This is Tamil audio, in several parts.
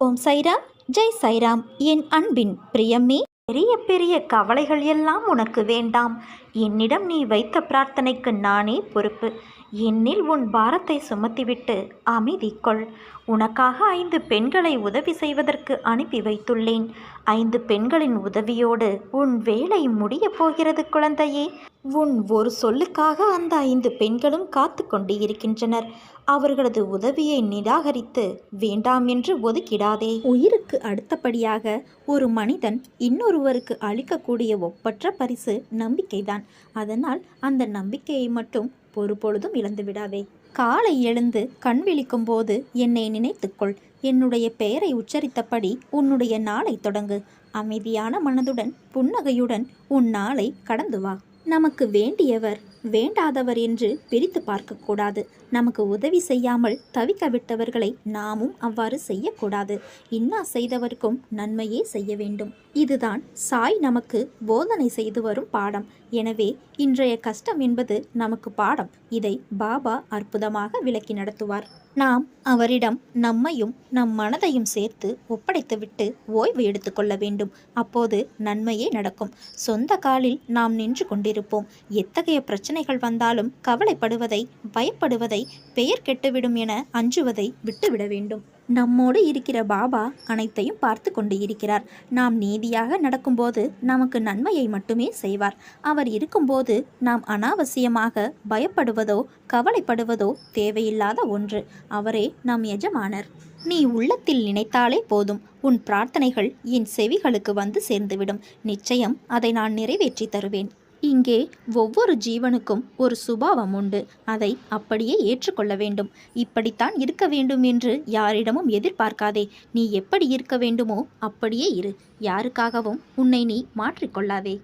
ஓம் சைராம், ஜெய் சைராம். என் அன்பின் பிரியமே, பெரிய பெரிய கவலைகள் எல்லாம் உனக்கு வேண்டாம். என்னிடம் நீ வைத்த பிரார்த்தனைக்கு நானே பொறுப்பு. என்னில் உன் பாரத்தை சுமத்திவிட்டு அமைதி கொள். உனக்காக 5 பெண்களை உதவி செய்வதற்கு அனுப்பி வைத்துள்ளேன். 5 பெண்களின் உதவியோடு உன் வேலை முடியப் போகிறது குழந்தையே. உன் ஒரு சொல்லுக்காக அந்த 5 பெண்களும் காத்து கொண்டு இருக்கின்றனர். அவர்களது உதவியை நிராகரித்து வேண்டாம் என்று ஒதுக்கிடாதே. உயிருக்கு அடுத்தபடியாக ஒரு மனிதன் இன்னொருவருக்கு அளிக்கக்கூடிய ஒப்பற்ற பரிசு நம்பிக்கைதான். அதனால் அந்த நம்பிக்கையை மட்டும் பொறுப்பொழுதும் இழந்து விடாதே. காலை எழுந்து கண் விழிக்கும் போது என்னை நினைத்துக்கொள். என்னுடைய பெயரை உச்சரித்தபடி உன்னுடைய நாளை தொடங்கு. அமைதியான மனதுடன் புன்னகையுடன் உன் நாளை கடந்து வா. நமக்கு வேண்டியவர் வேண்டாதவர் என்று பிரித்து பார்க்கக்கூடாது. நமக்கு உதவி செய்யாமல் தவிக்க விட்டவர்களை நாமும் அவ்வாறு செய்யக்கூடாது. இன்னா செய்தவர்க்கும் நன்மையே செய்ய வேண்டும். இதுதான் சாய் நமக்கு போதனை செய்து வரும் பாடம். எனவே இன்றைய கஷ்டம் என்பது நமக்கு பாடம். இதை பாபா அற்புதமாக விளக்கி நடத்துவார். நாம் அவரிடம் நம்மையும் நம் மனதையும் சேர்த்து ஒப்படைத்துவிட்டு ஓய்வு எடுத்துக்கொள்ள வேண்டும். அப்போது நன்மையே நடக்கும். சொந்த காலில் நாம் நின்று கொண்டிருப்போம். எத்தகைய பிரச்சனைகள் வந்தாலும் கவலைப்படுவதை, பயப்படுவதை, பெயர் கெட்டுவிடும் என அஞ்சுவதை விட்டுவிட வேண்டும். நம்மோடு இருக்கிற பாபா அனைத்தையும் பார்த்து கொண்டு இருக்கிறார். நாம் நீதியாக நடக்கும்போது நமக்கு நன்மையை மட்டுமே செய்வார். அவர் இருக்கும்போது நாம் அனாவசியமாக பயப்படுவதோ கவலைப்படுவதோ தேவையில்லாத ஒன்று. அவரே நம் எஜமானர். நீ உள்ளத்தில் நினைத்தாலே போதும், உன் பிரார்த்தனைகள் என் செவிகளுக்கு வந்து சேர்ந்துவிடும். நிச்சயம் அதை நான் நிறைவேற்றி தருவேன். இங்கே ஒவ்வொரு ஜீவனுக்கும் ஒரு சுபாவம் உண்டு. அதை அப்படியே ஏற்றுக்கொள்ள வேண்டும். இப்படித்தான் இருக்க வேண்டும் என்று யாரிடமும் எதிர்பார்க்காதே. நீ எப்படி இருக்க வேண்டுமோ அப்படியே இரு. யாருக்காகவும் உன்னை நீ மாற்றிக்கொள்ளாதே.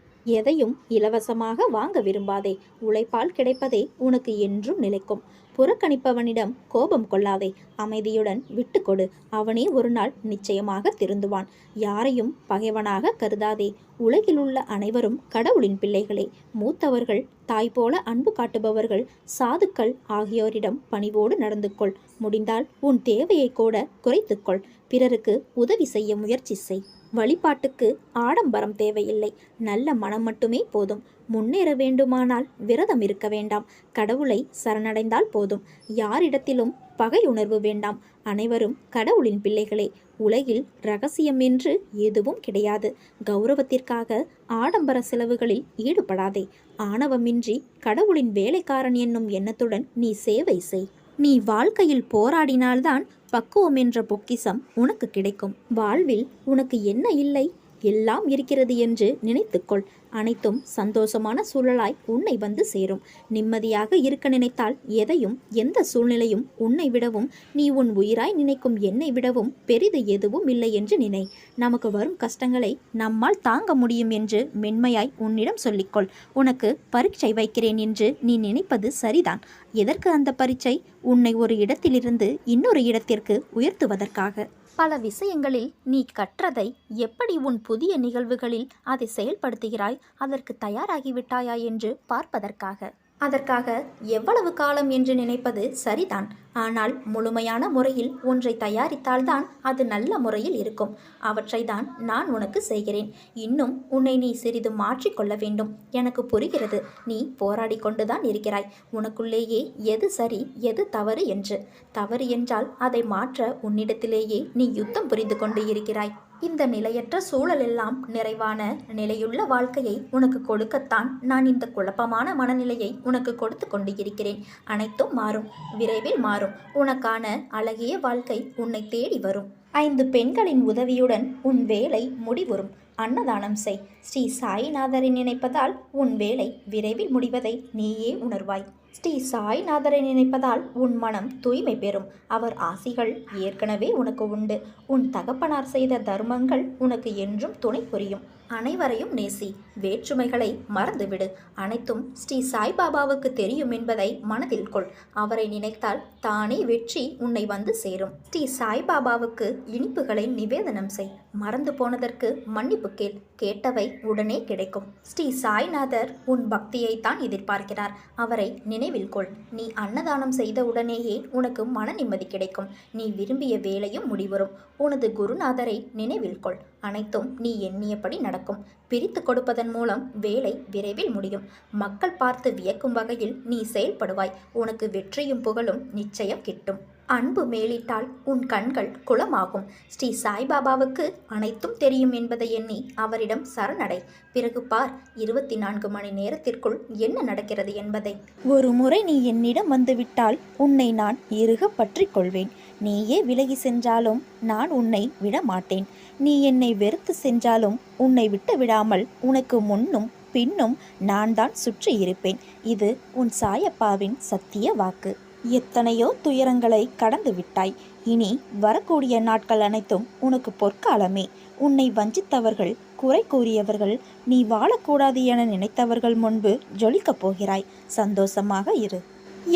எதையும் இலவசமாக வாங்க விரும்பாதே. உழைப்பால் கிடைப்பதே உனக்கு என்றும் நிலைக்கும். புறக்கணிப்பவனிடம் கோபம் கொள்ளாதே. அமைதியுடன் விட்டு கொடு. அவனே ஒரு நாள் நிச்சயமாக திருந்துவான். யாரையும் பகைவனாக கருதாதே. உலகில் உள்ள அனைவரும் கடவுளின் பிள்ளைகளே. மூத்தவர்கள், தாய் போல அன்பு காட்டுபவர்கள், சாதுக்கள் ஆகியோரிடம் பணிவோடு நடந்து கொள். முடிந்தால் உன் தேவையை கூட குறைத்துக்கொள். பிறருக்கு உதவி செய்ய முயற்சி செய். வழிபாட்டுக்கு ஆடம்பரம் தேவையில்லை. நல்ல மனம் மட்டுமே போதும். முன்னேற வேண்டுமானால் விரதம் இருக்க வேண்டாம். கடவுளை சரணடைந்தால் போதும். யாரிடத்திலும் பகை உணர்வு வேண்டாம். அனைவரும் கடவுளின் பிள்ளைகளே. உலகில் ரகசியம் என்று எதுவும் கிடையாது. கௌரவத்திற்காக ஆடம்பர செலவுகளில் ஈடுபடாதே. ஆணவமின்றி கடவுளின் வேலைக்காரன் என்னும் எண்ணத்துடன் நீ சேவை செய். நீ வாழ்க்கையில் போராடினால்தான் பக்குவம் என்ற பொக்கிஷம் உனக்கு கிடைக்கும். வாழ்வில் உனக்கு என்ன இல்லை, எல்லாம் இருக்கிறது என்று நினைத்துக்கொள். அனைத்தும் சந்தோஷமான சூழலாய் உன்னை வந்து சேரும். நிம்மதியாக இருக்க நினைத்தால் எதையும் எந்த சூழ்நிலையும் உன்னை விடவும், நீ உன் உயிராய் நினைக்கும் என்னை விடவும் பெரிது எதுவும் இல்லை என்று நினை. நமக்கு வரும் கஷ்டங்களை நம்மால் தாங்க முடியும் என்று மென்மையாய் உன்னிடம் சொல்லிக்கொள். உனக்கு பரீட்சை வைக்கிறேன் என்று நீ நினைப்பது சரிதான். எதற்கு அந்த பரீட்சை? உன்னை ஒரு இடத்திலிருந்து இன்னொரு இடத்திற்கு உயர்த்துவதற்காக. பல விஷயங்களில் நீ கற்றதை எப்படி உன் புதிய நிகழ்வுகளில் அதை செயல்படுத்துகிறாய், அதற்கு தயாராகிவிட்டாயா என்று பார்ப்பதற்காக. அதற்காக எவ்வளவு காலம் என்று நினைப்பது சரிதான். ஆனால் முழுமையான முறையில் ஒன்றை தயாரித்தால்தான் அது நல்ல முறையில் இருக்கும். அவற்றை தான் நான் உனக்கு செய்கிறேன். இன்னும் உன்னை நீ சிறிது மாற்றிக்கொள்ள வேண்டும். எனக்கு புரிகிறது. நீ போராடி கொண்டுதான் இருக்கிறாய். உனக்குள்ளேயே எது சரி எது தவறு என்று. தவறு என்றால் அதை மாற்ற உன்னிடத்திலேயே நீ யுத்தம் புரிந்து கொண்டு இருக்கிறாய். இந்த நிலையற்ற சூழலெல்லாம் நிறைவான நிலையுள்ள வாழ்க்கையை உனக்கு கொடுக்கத்தான் நான் இந்த குழப்பமான மனநிலையை உனக்கு கொடுத்து கொண்டு இருக்கிறேன். அனைத்தும் மாறும். விரைவில் மாறும். உனக்கான அழகிய வாழ்க்கை உன்னை தேடி வரும். 5 பெண்களின் உதவியுடன் உன் வேலை முடிவுறும். அன்னதானம் செய். ஸ்ரீ சாய்நாதரை நினைப்பதால் உன் வேலை விரைவில் முடிவதை நீயே உணர்வாய். ஸ்ரீ சாய்நாதரை நினைப்பதால் உன் மனம் தூய்மை பெறும். அவர் ஆசிகள் ஏற்கனவே உனக்கு உண்டு. உன் தகப்பனார் செய்த தர்மங்கள் உனக்கு என்றும் துணை புரியும். அனைவரையும் நேசி. வேற்றுமைகளை மறந்துவிடு. அனைத்தும் ஸ்ரீ சாய்பாபாவுக்கு தெரியும் என்பதை மனதில் கொள். அவரை நினைத்தால் தானே வெற்றி உன்னை வந்து சேரும். ஸ்ரீ சாய்பாபாவுக்கு இனிப்புகளை நிவேதனம் செய். மறந்து போனதற்கு மன்னிப்பு கேள். கேட்டவை உடனே கிடைக்கும். ஸ்ரீ சாய்நாதர் உன் பக்தியைத்தான் எதிர்பார்க்கிறார். அவரை நினை நினைவில் கொள். நீ அன்னதானம் செய்த உடனேயே உனக்கு மன நிம்மதி கிடைக்கும். நீ விரும்பிய வேலையும் முடிவரும். உனது குருநாதரை நினைவில் கொள். அனைத்தும் நீ எண்ணியபடி நடக்கும். பிரித்து கொடுப்பதன் மூலம் வேலை விரைவில் முடியும். மக்கள் பார்த்து வியக்கும் வகையில் நீ செயல்படுவாய். உனக்கு வெற்றியும் புகழும் நிச்சயம் கிட்டும். அன்பு மேலிட்டால் உன் கண்கள் குளமாகும். ஸ்ரீ சாய்பாபாவுக்கு அனைத்தும் தெரியும் என்பதை எண்ணி அவரிடம் சரணடை. பிறகு பார் 24 மணி நேரத்திற்குள் என்ன நடக்கிறது என்பதை. ஒரு முறை நீ என்னிடம் வந்துவிட்டால் உன்னை நான் இறுக பற்றி கொள்வேன். நீயே விலகி சென்றாலும் நான் உன்னை விட மாட்டேன். நீ என்னை வெறுத்து சென்றாலும் உன்னை விட்டு விடாமல் உனக்கு முன்னும் பின்னும் நான் தான் சுற்றி இருப்பேன். இது உன் சாயப்பாவின் சத்திய வாக்கு. எத்தனையோ துயரங்களை கடந்து விட்டாய். இனி வரக்கூடிய நாட்கள் அனைத்தும் உனக்கு பொற்காலமே. உன்னை வஞ்சித்தவர்கள், குறை கூறியவர்கள், நீ வாழக்கூடாது என நினைத்தவர்கள் முன்பு ஜொலிக்கப் போகிறாய். சந்தோஷமாக இரு.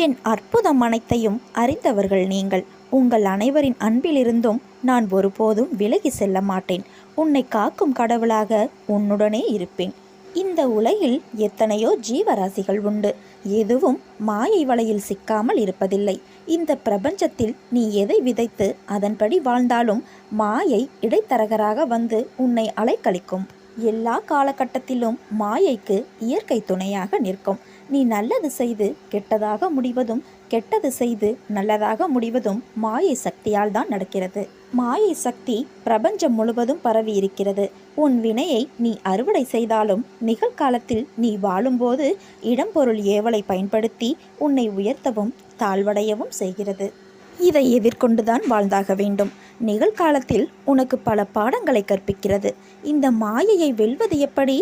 என் அற்புதம் அனைத்தையும் அறிந்தவர்கள் நீங்கள். உங்கள் அனைவரின் அன்பிலிருந்தும் நான் ஒருபோதும் விலகி செல்ல மாட்டேன். உன்னை காக்கும் கடவுளாக உன்னுடனே இருப்பேன். இந்த உலகில் எத்தனையோ ஜீவராசிகள் உண்டு. எதுவும் மாயை வலையில் சிக்காமல் இருப்பதில்லை. இந்த பிரபஞ்சத்தில் நீ எதை விதைத்து அதன்படி வாழ்ந்தாலும் மாயை இடைத்தரகராக வந்து உன்னை அலைக்கழிக்கும். எல்லா காலகட்டத்திலும் மாயைக்கு இயற்கை துணையாக நிற்கும். நீ நல்லது செய்து கெட்டதாக முடிவதும், கெட்டது செய்து நல்லதாக முடிவதும் மாயை சக்தியால் தான் நடக்கிறது. மாயை சக்தி பிரபஞ்சம் முழுவதும் பரவி இருக்கிறது. உன் வினையை நீ அறுவடை செய்தாலும் நிகழ்காலத்தில் நீ வாழும்போது இடம்பொருள் ஏவலை பயன்படுத்தி உன்னை உயர்த்தவும் தாழ்வடையவும் செய்கிறது. இதை எதிர்கொண்டுதான் வாழ்ந்தாக வேண்டும். நிகழ்காலத்தில் உனக்கு பல பாடங்களை கற்பிக்கிறது. இந்த மாயையை வெல்வது எப்படி?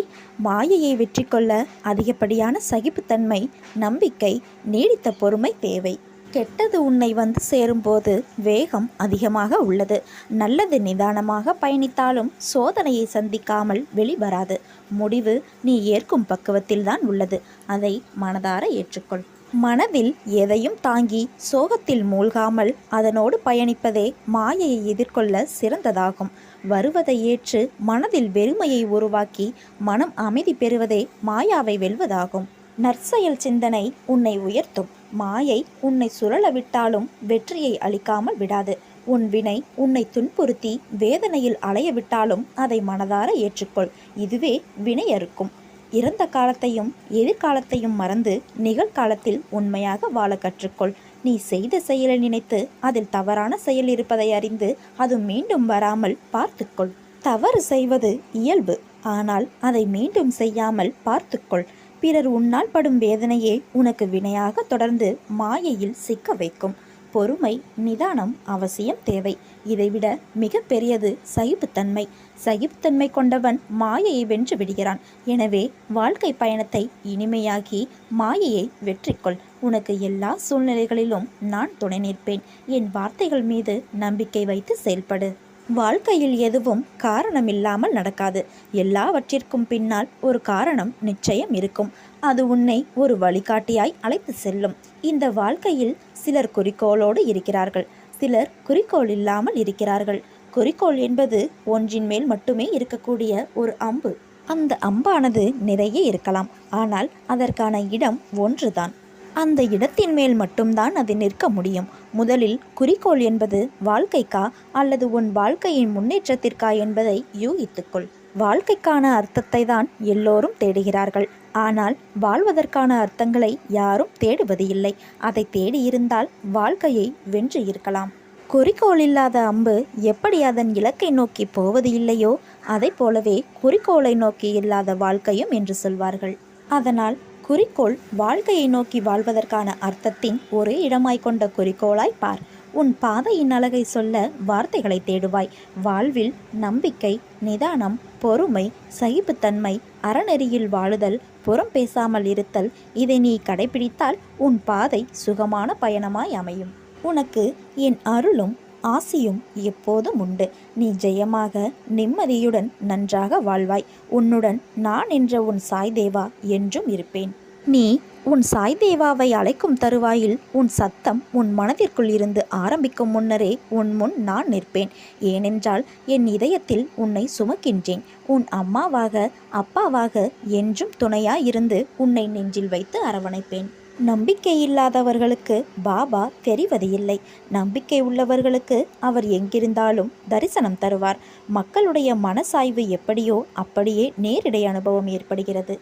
மாயையை வெற்றி கொள்ள அதிகப்படியான சகிப்புத்தன்மை, நம்பிக்கை, நீடித்த பொறுமை தேவை. கெட்டது உன்னை வந்து சேரும்போது வேகம் அதிகமாக உள்ளது. நல்லது நிதானமாக பயணித்தாலும் சோதனையை சந்திக்காமல் வெளிவராது. முடிவு நீ ஏற்கும் பக்குவத்தில்தான் உள்ளது. அதை மனதார ஏற்றுக்கொள். மனதில் எதையும் தாங்கி சோகத்தில் மூழ்காமல் அதனோடு பயணிப்பதே மாயையை எதிர்கொள்ள சிறந்ததாகும். வருவதை ஏற்று மனதில் வெறுமையை உருவாக்கி மனம் அமைதி பெறுவதே மாயாவை வெல்வதாகும். நற்செயல் சிந்தனை உன்னை உயர்த்தும். மாயை உன்னை சுழல விட்டாலும் வெற்றியை அளிக்காமல் விடாது. உன் வினை உன்னை துன்புறுத்தி வேதனையில் அலைய விட்டாலும் அதை மனதார ஏற்றுக்கொள். இதுவே வினை அறுக்கும். இறந்த காலத்தையும் எதிர்காலத்தையும் மறந்து நிகழ்காலத்தில் உண்மையாக வாழ கற்றுக்கொள். நீ செய்த செயலை நினைத்து அதில் தவறான செயல் இருப்பதை அறிந்து அது மீண்டும் வராமல் பார்த்துக்கொள். தவறு செய்வது இயல்பு. ஆனால் அதை மீண்டும் செய்யாமல் பார்த்துக்கொள். பிறர் உன்னால் படும் வேதனையே உனக்கு வினையாக தொடர்ந்து மாயையில் சிக்க வைக்கும். பொறுமை, நிதானம் அவசியம் தேவை. இதைவிட மிக பெரியது சகிப்புத்தன்மை. சகிப்புத்தன்மை கொண்டவன் மாயையை வென்று விடுகிறான். எனவே வாழ்க்கை பயணத்தை இனிமையாகி மாயையை வெற்றிக்கொள். உனக்கு எல்லா சூழ்நிலைகளிலும் நான் துணை நிற்பேன். என் வார்த்தைகள் மீது நம்பிக்கை வைத்து செயல்படு. வாழ்க்கையில் எதுவும் காரணமில்லாமல் நடக்காது. எல்லாவற்றிற்கும் பின்னால் ஒரு காரணம் நிச்சயம் இருக்கும். அது உன்னை ஒரு வழிகாட்டியாய் அழைத்து செல்லும். இந்த வாழ்க்கையில் சிலர் குறிக்கோளோடு இருக்கிறார்கள், சிலர் குறிக்கோள் இல்லாமல் இருக்கிறார்கள். குறிக்கோள் என்பது ஒன்றின் மேல் மட்டுமே இருக்கக்கூடிய ஒரு அம்பு. அந்த அம்பானது நிறைய இருக்கலாம், ஆனால் அதற்கான இடம் ஒன்றுதான். அந்த இடத்தின் மேல் மட்டும்தான் அது நிற்க முடியும். முதலில் குறிக்கோள் என்பது வாழ்க்கைக்கா அல்லது உன் வாழ்க்கையின் முன்னேற்றத்திற்கா என்பதை யூகித்துக்கொள். வாழ்க்கைக்கான அர்த்தத்தை தான் எல்லோரும் தேடுகிறார்கள். ஆனால் வாழ்வதற்கான அர்த்தங்களை யாரும் தேடுவது இல்லை. அதை தேடியிருந்தால் வாழ்க்கையை வென்று இருக்கலாம். குறிக்கோள் இல்லாத அம்பு எப்படி அதன் இலக்கை நோக்கி போவது இல்லையோ அதை போலவே குறிக்கோளை நோக்கி இல்லாத வாழ்க்கையும் என்று சொல்வார்கள். அதனால் குறிக்கோள் வாழ்க்கையை நோக்கி வாழ்வதற்கான அர்த்தத்தின் ஒரே இடமாய் கொண்ட குறிக்கோளாய் பார். உன் பாதையின் அழகை சொல்ல வார்த்தைகளை தேடுவாய். வாழ்வில் நம்பிக்கை, நிதானம், பொறுமை, சகிப்புத்தன்மை, அறநெறியில் வாழுதல், புறம் பேசாமல் இருத்தல், இதை நீ கடைபிடித்தால் உன் பாதை சுகமான பயணமாய் அமையும். உனக்கு என் அருளும் ஆசியும் எப்போதும் உண்டு. நீ ஜெயமாக நிம்மதியுடன் நன்றாக வாழ்வாய். உன்னுடன் நான் என்ற உன் சாய்தேவா என்றும் இருப்பேன். நீ உன் சாய்தேவாவை அழைக்கும் தருவாயில் உன் சத்தம் உன் மனதிற்குள் இருந்து ஆரம்பிக்கும் முன்னரே உன் முன் நான் நிற்பேன். ஏனென்றால் என் இதயத்தில் உன்னை சுமக்கின்றேன். உன் அம்மாவாக, அப்பாவாக என்றும் துணையாயிருந்து உன்னை நெஞ்சில் வைத்து அரவணைப்பேன். நம்பிக்கை இல்லாதவர்களுக்கு பாபா தெரிவது இல்லை. நம்பிக்கை உள்ளவர்களுக்கு அவர் எங்கிருந்தாலும் தரிசனம் தருவார். மக்களுடைய மனசாய்வு எப்படியோ அப்படியே நேரிடை அனுபவம் ஏற்படுகிறது.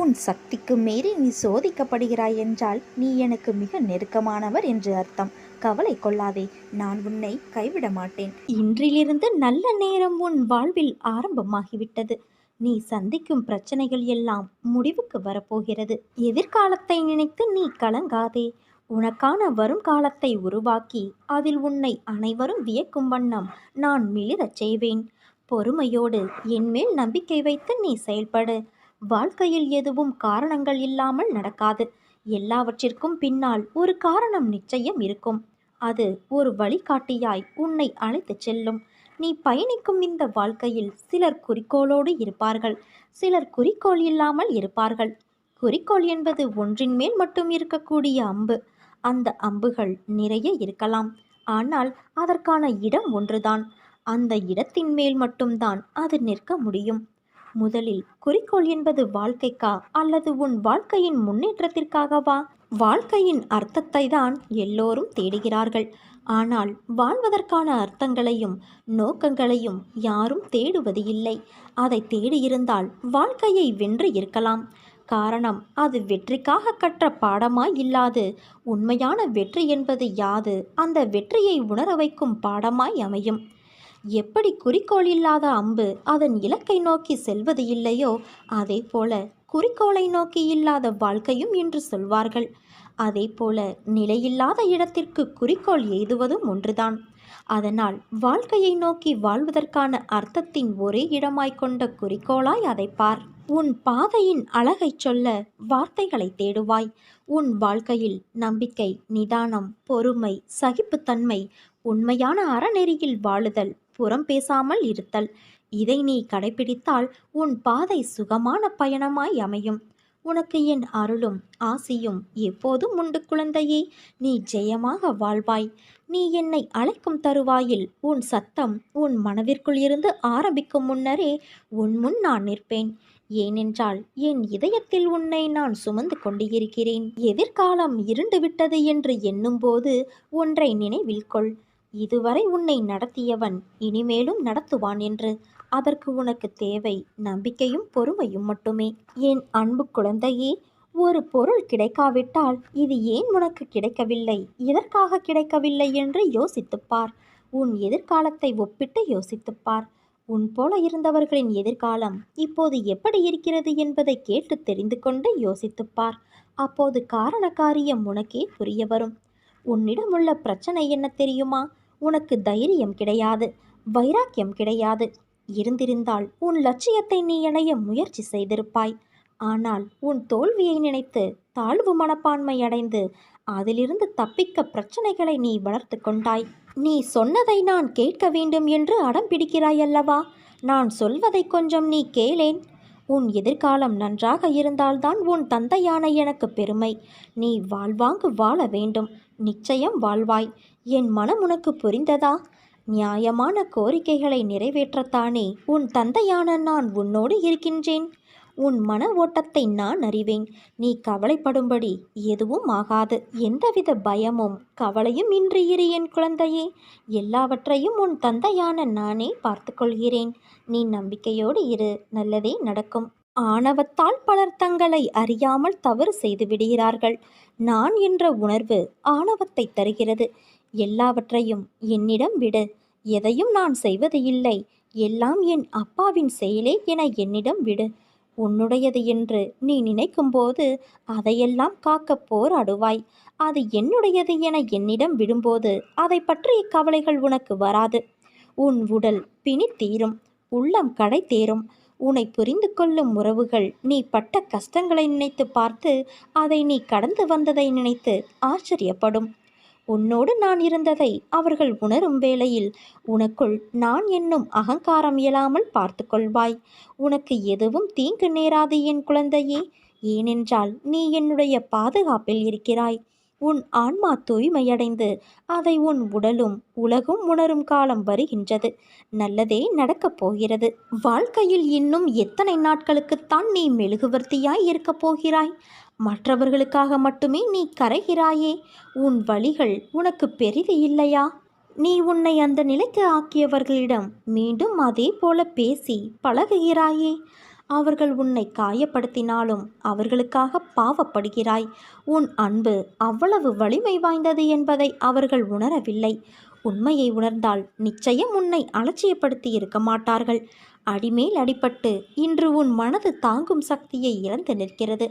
உன் சக்திக்கு மீறி நீ சோதிக்கப்படுகிறாய் என்றால் நீ எனக்கு மிக நெருக்கமானவர் என்று அர்த்தம். கவலை கொள்ளாதே, நான் உன்னை கைவிட மாட்டேன். இன்றிலிருந்து நல்ல நேரம் உன் வாழ்வில் ஆரம்பமாகிவிட்டது. நீ சந்திக்கும் பிரச்சனைகள் எல்லாம் முடிவுக்கு வரப்போகிறது. எதிர்காலத்தை நினைத்து நீ கலங்காதே. உனக்கான வருங்காலத்தை உருவாக்கி அதில் உன்னை அனைவரும் வியக்கும் வண்ணம் நான் மிளிரச் செய்வேன். பொறுமையோடு என்மேல் நம்பிக்கை வைத்து நீ செயல்படு. வாழ்க்கையில் எதுவும் காரணங்கள் இல்லாமல் நடக்காது. எல்லாவற்றிற்கும் பின்னால் ஒரு காரணம் நிச்சயம் இருக்கும். அது ஒரு வழிகாட்டியாய் உன்னை அழைத்துச் செல்லும். நீ பயணிக்கும் இந்த வாழ்க்கையில் சிலர் குறிக்கோளோடு இருப்பார்கள், சிலர் குறிக்கோள் இல்லாமல் இருப்பார்கள். குறிக்கோள் என்பது ஒன்றின் மேல் மட்டும் இருக்கக்கூடிய அம்பு. அந்த அம்புகள் நிறைய இருக்கலாம், ஆனால் அதற்கான இடம் ஒன்றுதான். அந்த இடத்தின் மேல் மட்டும்தான் அது நிற்க முடியும். முதலில் குறிக்கோள் என்பது வாழ்க்கைக்கா அல்லது உன் வாழ்க்கையின் முன்னேற்றத்திற்காகவா? வாழ்க்கையின் அர்த்தத்தை தான் எல்லோரும் தேடுகிறார்கள். ஆனால் வாழ்வதற்கான அர்த்தங்களையும் நோக்கங்களையும் யாரும் தேடுவது இல்லை. அதை தேடியிருந்தால் வாழ்க்கையை வென்று இருக்கலாம். காரணம், அது வெற்றிக்காக கற்ற பாடமாய் இல்லாது உண்மையான வெற்றி என்பது யாது அந்த வெற்றியை உணர வைக்கும் பாடமாய் அமையும். எப்படி குறிக்கோள் இல்லாத அம்பு அதன் இலக்கை நோக்கி செல்வது இல்லையோ, அதே போல குறிக்கோளை நோக்கி இல்லாத வாழ்க்கையும் என்று சொல்வார்கள். அதே போல நிலையில்லாத இடத்திற்கு குறிக்கோள் எய்துவதும் ஒன்றுதான். அதனால் வாழ்க்கையை நோக்கி வாழ்வதற்கான அர்த்தத்தின் ஒரே இடமாய் கொண்ட குறிக்கோளாய் அதை பார். உன் பாதையின் அழகை சொல்ல வார்த்தைகளை தேடுவாய். உன் வாழ்க்கையில் நம்பிக்கை, நிதானம், பொறுமை, சகிப்புத்தன்மை, உண்மையான அறநெறியில் வாழுதல், புறம் பேசாமல் இருத்தல், இதை நீ கடைபிடித்தால் உன் பாதை சுகமான பயணமாய் அமையும். உனக்கு என் அருளும் ஆசியும் எப்போதும் உண்டு குழந்தையே. நீ ஜெயமாக வாழ்வாய். நீ என்னை அழைக்கும் தருவாயில் உன் சத்தம் உன் மனதிற்குள் இருந்து ஆரம்பிக்கும் முன்னரே உன் முன் நான் நிற்பேன். ஏனென்றால் என் இதயத்தில் உன்னை நான் சுமந்து கொண்டிருக்கிறேன். எதிர்காலம் இருண்டு விட்டது என்று எண்ணும்போது ஒன்றை நினைவில் கொள். இதுவரை உன்னை நடத்தியவன் இனிமேலும் நடத்துவான் என்று. அதற்கு உனக்கு தேவை நம்பிக்கையும் பொறுமையும் மட்டுமே. என் அன்பு குழந்தையே, ஒரு பொருள் கிடைக்காவிட்டால் இது ஏன் உனக்கு கிடைக்கவில்லை, எதற்காக கிடைக்கவில்லை என்று யோசித்துப்பார். உன் எதிர்காலத்தை ஒப்பிட்டு யோசித்துப்பார். உன் போல இருந்தவர்களின் எதிர்காலம் இப்போது எப்படி இருக்கிறது என்பதை கேட்டு தெரிந்து கொண்டு யோசித்துப்பார். அப்போது காரண காரியம் உனக்கே புரிய வரும். உன்னிடம் உள்ள பிரச்சனை என்ன தெரியுமா? உனக்கு தைரியம் கிடையாது, வைராக்கியம் கிடையாது. இருந்திருந்தால் உன் லட்சியத்தை நீ அடைய முயற்சி செய்திருப்பாய். ஆனால் உன் தோல்வியை நினைத்து தாழ்வு மனப்பான்மை அடைந்து அதிலிருந்து தப்பிக்க பிரச்சனைகளை நீ வளர்த்து கொண்டாய். நீ சொன்னதை நான் கேட்க வேண்டும் என்று அடம் பிடிக்கிறாய் அல்லவா? நான் சொல்வதை கொஞ்சம் நீ கேளேன். உன் எதிர்காலம் நன்றாக இருந்தால்தான் உன் தந்தையான எனக்கு பெருமை. நீ வாழ்வாங்கு வாழ வேண்டும். நிச்சயம் வாழ்வாய். என் மனம் உனக்கு புரிந்ததா? நியாயமான கோரிக்கைகளை நிறைவேற்றத்தானே உன் தந்தையான நான் உன்னோடு இருக்கின்றேன். உன் மன ஓட்டத்தை நான் அறிவேன். நீ கவலைப்படும்படி எதுவும் ஆகாது. எந்தவித பயமும் கவலையும் இன்றி இரு என் குழந்தையே. எல்லாவற்றையும் உன் தந்தையான நானே பார்த்து கொள்கிறேன். நீ நம்பிக்கையோடு இரு, நல்லதே நடக்கும். ஆணவத்தால் பலர் தங்களை அறியாமல் தவறு செய்து விடுகிறார்கள். நான் என்ற உணர்வு ஆணவத்தை தருகிறது. எல்லாவற்றையும் என்னிடம் விடு. எதையும் நான் செய்வது இல்லை, எல்லாம் என் அப்பாவின் செயலே என என்னிடம் விடு. உன்னுடையது என்று நீ நினைக்கும்போது அதையெல்லாம் காக்க போராடுவாய். அது என்னுடையது என என்னிடம் விடும்போது அதை பற்றிய கவலைகள் உனக்கு வராது. உன் உடல் பிணி தீரும், உள்ளம் கடை தேரும். உன்னை புரிந்து கொள்ளும் உறவுகள் நீ பட்ட கஷ்டங்களை நினைத்து பார்த்து அதை நீ கடந்து வந்ததை நினைத்து ஆச்சரியப்படும். உன்னோடு நான் இருந்ததை அவர்கள் உணரும் வேளையில் உனக்குள் நான் என்னும் அகங்காரம் இயலாமல் பார்த்து கொள்வாய். உனக்கு எதுவும் தீங்கு நேராது என் குழந்தையே. ஏனென்றால் நீ என்னுடைய பாதுகாப்பில் இருக்கிறாய். உன் ஆன்மா தூய்மையடைந்து அதை உன் உடலும் உலகும் உணரும் காலம் வருகின்றது. நல்லதே நடக்கப் போகிறது. வாழ்க்கையில் இன்னும் எத்தனை நாட்களுக்குத்தான் நீ மெழுகுவர்த்தியாய் இருக்கப் போகிறாய்? மற்றவர்களுக்காக மட்டுமே நீ கரைகிறாயே. உன் வழிகள் உனக்கு பெரிது இல்லையா? நீ உன்னை அந்த நிலைக்கு ஆக்கியவர்களிடம் மீண்டும் அதே போல பேசி பழகுகிறாயே. அவர்கள் உன்னை காயப்படுத்தினாலும் அவர்களுக்காக பாவப்படுகிறாய். உன் அன்பு அவ்வளவு வலிமை வாய்ந்தது என்பதை அவர்கள் உணரவில்லை. உண்மையை உணர்ந்தால் நிச்சயம் உன்னை அலட்சியப்படுத்தி இருக்க மாட்டார்கள். அடிமேல் அடிபட்டு இன்று உன் மனது தாங்கும் சக்தியை இழந்து நிற்கிறது.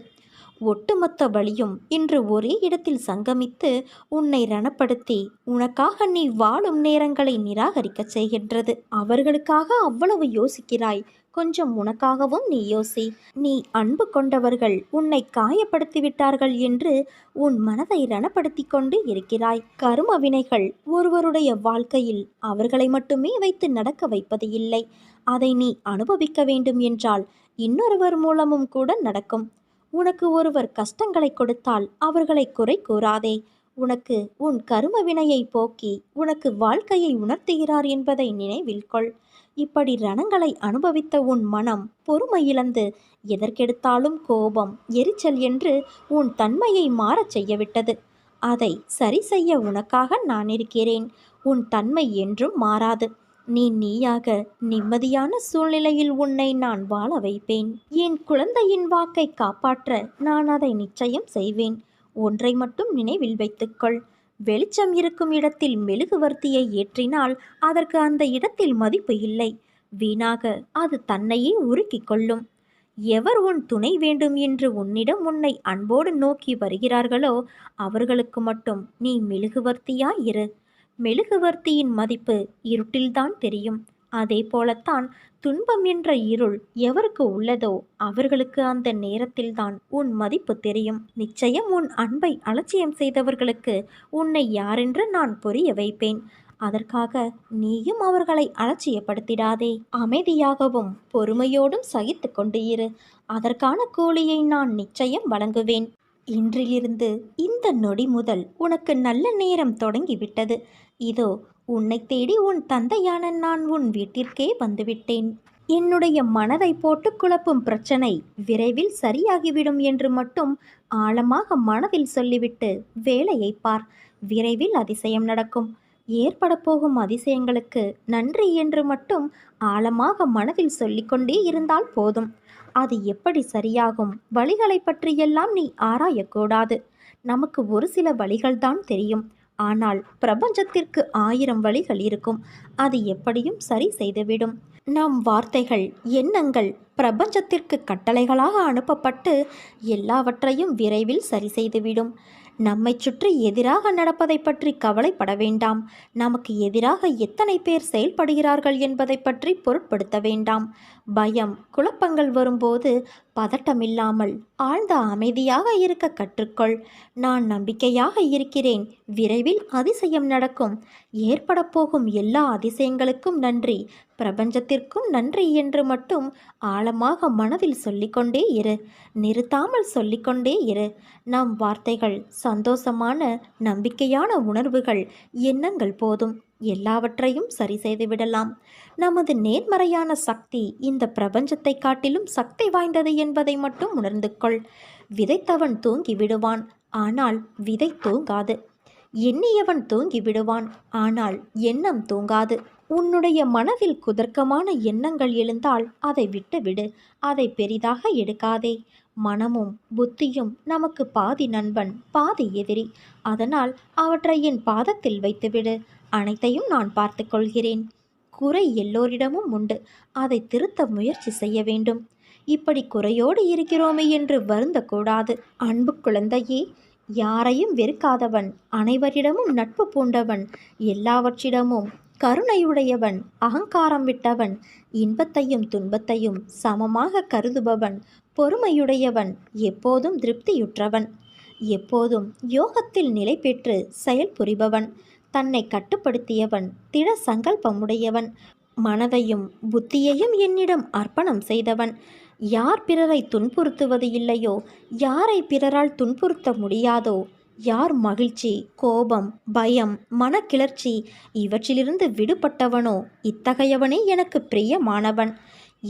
ஒட்டுமொத்த வழியும் இன்று ஒரே இடத்தில் சங்கமித்து உன்னை ரணப்படுத்தி உனக்காக நீ வாழும் நேரங்களை நிராகரிக்கச் செய்கின்றது. அவர்களுக்காக அவ்வளவு யோசிக்கிறாய், கொஞ்சம் உனக்காகவும் நீ யோசி. நீ அன்பு கொண்டவர்கள் உன்னை காயப்படுத்தி விட்டார்கள் என்று உன் மனதை ரணப்படுத்தி கொண்டு இருக்கிறாய். கரும வினைகள் ஒருவருடைய வாழ்க்கையில் அவர்களை மட்டுமே வைத்து நடக்க வைப்பது இல்லை. அதை நீ அனுபவிக்க வேண்டும் என்றால் இன்னொருவர் மூலமும் கூட நடக்கும். உனக்கு ஒருவர் கஷ்டங்களை கொடுத்தால் அவர்களை குறை கூறாதே. உனக்கு உன் கரும வினையை போக்கி உனக்கு வாழ்க்கையை உணர்த்துகிறார் என்பதை நினைவில் கொள். இப்படி ரணங்களை அனுபவித்த உன் மனம் பொறுமை இழந்து எதற்கெடுத்தாலும் கோபம், எரிச்சல் என்று உன் தன்மையை மாறச் செய்யவிட்டது. அதை சரி செய்ய உனக்காக நான் இருக்கிறேன். உன் தன்மை என்றும் மாறாது. நீயாக நிம்மதியான சூழ்நிலையில் உன்னை நான் வாழ வைப்பேன். என் குழந்தையின் வாக்கை காப்பாற்ற நான் அதை நிச்சயம் செய்வேன். ஒன்றை மட்டும் நினைவில் வைத்துக்கொள். வெளிச்சம் இருக்கும் இடத்தில் மெழுகுவர்த்தியை ஏற்றினால் அதற்கு அந்த இடத்தில் மதிப்பு இல்லை. வீணாக அது தன்னையே உருக்கிக் கொள்ளும். எவர் உன் துணை வேண்டும் என்று உன்னிடம் உன்னை அன்போடு நோக்கி வருகிறார்களோ அவர்களுக்கு மட்டும் நீ மெழுகுவர்த்தியாய் இரு. மெழுகுவர்த்தியின் மதிப்பு இருட்டில்தான் தெரியும். அதே போலத்தான் துன்பம் என்ற இருள் எவருக்கு உள்ளதோ அவர்களுக்கு அந்த நேரத்தில்தான் உன் மதிப்பு தெரியும். நிச்சயம் உன் அன்பை அலட்சியம் செய்தவர்களுக்கு உன்னை யாரென்று நான் புரிய வைப்பேன். அதற்காக நீயும் அவர்களை அலட்சியப்படுத்திடாதே. அமைதியாகவும் பொறுமையோடும் சகித்து கொண்டு இரு. அதற்கான கூலியை நான் நிச்சயம் வழங்குவேன். இன்றிலிருந்து இந்த நொடி முதல் உனக்கு நல்ல நேரம் தொடங்கிவிட்டது. இதோ உன்னை தேடி உன் தந்தையான நான் உன் வீட்டிற்கே வந்துவிட்டேன். என்னுடைய மனதை போட்டு குழப்பும் பிரச்சனை விரைவில் சரியாகிவிடும் என்று மட்டும் ஆழமாக மனதில் சொல்லிவிட்டு வேலையை பார். விரைவில் அதிசயம் நடக்கும். ஏற்பட போகும் அதிசயங்களுக்கு நன்றி என்று மட்டும் ஆழமாக மனதில் சொல்லிக்கொண்டே இருந்தால் போதும். அது எப்படி சரியாகும்? வழிகளை பற்றியெல்லாம் நீ ஆராயக்கூடாது. நமக்கு ஒரு சில வழிகள்தான் தெரியும். ஆனால் பிரபஞ்சத்திற்கு 1000 வழிகள் இருக்கும். அது எப்படியும் சரி செய்துவிடும். நம் வார்த்தைகள், எண்ணங்கள் பிரபஞ்சத்திற்கு கட்டளைகளாக அனுப்பப்பட்டு எல்லாவற்றையும் விரைவில் சரி செய்துவிடும். நம்மை சுற்றி எதிராக நடப்பதை பற்றி கவலைப்பட வேண்டாம். நமக்கு எதிராக எத்தனை பேர் செயல்படுகிறார்கள் என்பதை பற்றி பொருட்படுத்த வேண்டாம். பயம், குழப்பங்கள் வரும்போது பதட்டமில்லாமல் ஆழ்ந்த அமைதியாக இருக்க கற்றுக்கொள். நான் நம்பிக்கையாக இருக்கிறேன். விரைவில் அதிசயம் நடக்கும். ஏற்பட போகும் எல்லா அதிசயங்களுக்கும் நன்றி, பிரபஞ்சத்திற்கும் நன்றி என்று மட்டும் ஆழமாக மனதில் சொல்லிக்கொண்டே இரு. நிறுத்தாமல் சொல்லிக்கொண்டே இரு. நம் வார்த்தைகள் சந்தோஷமான, நம்பிக்கையான உணர்வுகள், எண்ணங்கள் போதும். எல்லாவற்றையும் சரி செய்துவிடலாம். நமது நேர்மறையான சக்தி இந்த பிரபஞ்சத்தை காட்டிலும் சக்தி வாய்ந்தது என்பதை மட்டும் உணர்ந்து கொள். விதைத்தவன் தூங்கி விடுவான், ஆனால் விதை தூங்காது. எண்ணியவன் தூங்கி விடுவான், ஆனால் எண்ணம் தூங்காது. உன்னுடைய மனதில் குதர்க்கமான எண்ணங்கள் எழுந்தால் அதை விட்டுவிடு. அதை பெரிதாக எடுக்காதே. மனமும் புத்தியும் நமக்கு பாதி நண்பன், பாதி எதிரி. அதனால் அவற்றை என் பாதத்தில் வைத்துவிடு. அனைத்தையும் நான் பார்த்து கொள்கிறேன். குறை எல்லோரிடமும் உண்டு. அதை திருத்த முயற்சி செய்ய வேண்டும். இப்படி குறையோடு இருக்கிறோமே என்று வருந்தக்கூடாது. அன்பு குழந்தையே, யாரையும் வெறுக்காதவன், அனைவரிடமும் நட்பு பூண்டவன், எல்லாவற்றிடமும் கருணையுடையவன், அகங்காரம் விட்டவன், இன்பத்தையும் துன்பத்தையும் சமமாக கருதுபவன், பொறுமையுடையவன், எப்போதும் திருப்தியுற்றவன், எப்போதும் யோகத்தில் நிலை பெற்று செயல் புரிபவன், தன்னை கட்டுப்படுத்தியவன், திட சங்கல்பமுடையவன், மனதையும் புத்தியையும் என்னிடம் அர்ப்பணம் செய்தவன், யார் பிறரை துன்புறுத்துவது இல்லையோ, யாரை பிறரால் துன்புறுத்த முடியாதோ, யார் மகிழ்ச்சி, கோபம், பயம், மனக்கிளர்ச்சி இவற்றிலிருந்து விடுபட்டவனோ இத்தகையவனே எனக்கு பிரியமானவன்.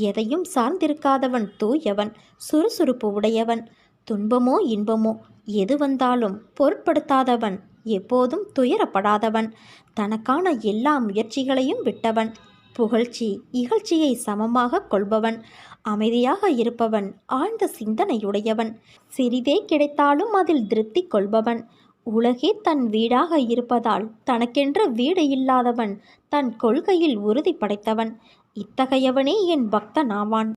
எதையும் சார்ந்திருக்காதவன் தூயவன், சுறுசுறுப்பு உடையவன். துன்பமோ இன்பமோ எது வந்தாலும் பொருட்படுத்தாதவன், எப்போதும் துயரப்படாதவன், தனக்கான எல்லா முயற்சிகளையும் விட்டவன், புகழ்ச்சி இகழ்ச்சியை சமமாக கொள்பவன், அமைதியாக இருப்பவன், ஆழ்ந்த சிந்தனையுடையவன், சிறிதே கிடைத்தாலும் அதில் திருப்தி கொள்பவன், உலகே தன் வீடாக இருப்பதால் தனக்கென்ற வீடு இல்லாதவன், தன் கொள்கையில் உறுதி படைத்தவன், இத்தகையவனே என் பக்தனாவான்.